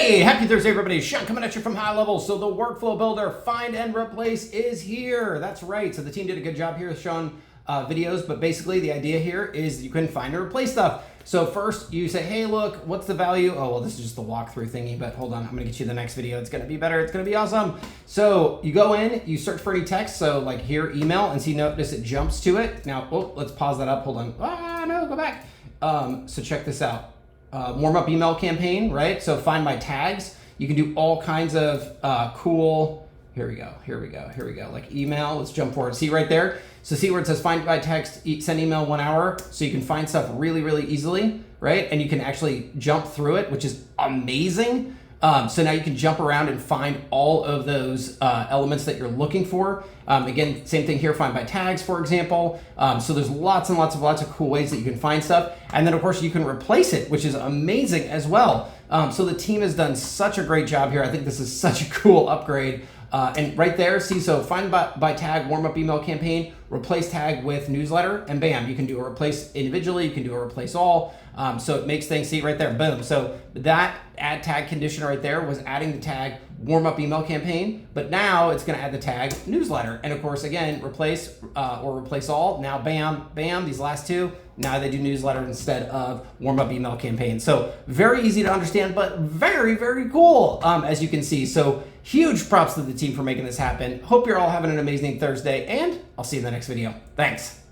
Hey, happy Thursday, everybody. Sean coming at you from High Level. So the Workflow Builder Find and Replace is here. That's right. So the team did a good job here showing videos, but basically the idea here is you can find and replace stuff. So first you say, hey, look, what's the value? Oh, well, this is just the walkthrough thingy, but hold on. I'm going to get you the next video. It's going to be better. It's going to be awesome. So you go in, you search for any text. So like here, email, and see, notice it jumps to it. Now, oh, let's pause that up. Hold on. Ah, no, go back. So check this out. Warm up email campaign, right? So find my tags. You can do all kinds of cool, here we go. Like email, let's jump forward. See right there? So see where it says find by text, send email 1 hour. So you can find stuff really, really easily, right? And you can actually jump through it, which is amazing. So now you can jump around and find all of those elements that you're looking for. Again, same thing here, find by tags, for example. So there's lots of cool ways that you can find stuff. And then of course you can replace it, which is amazing as well. So the team has done such a great job here. I think this is such a cool upgrade. And right there, see, so find by tag, warm up email campaign, replace tag with newsletter, and bam, you can do a replace individually, you can do a replace all. So it makes things, see right there, boom. So that add tag condition right there was adding the tag warm up email campaign, but now it's gonna add the tag newsletter. And of course, again, replace or replace all, now bam, bam, these last two, now they do newsletter instead of warm up email campaign. So very easy to understand, but very, very cool, as you can see. So huge props to the team for making this happen. Hope you're all having an amazing Thursday, and I'll see you in the next video. Thanks.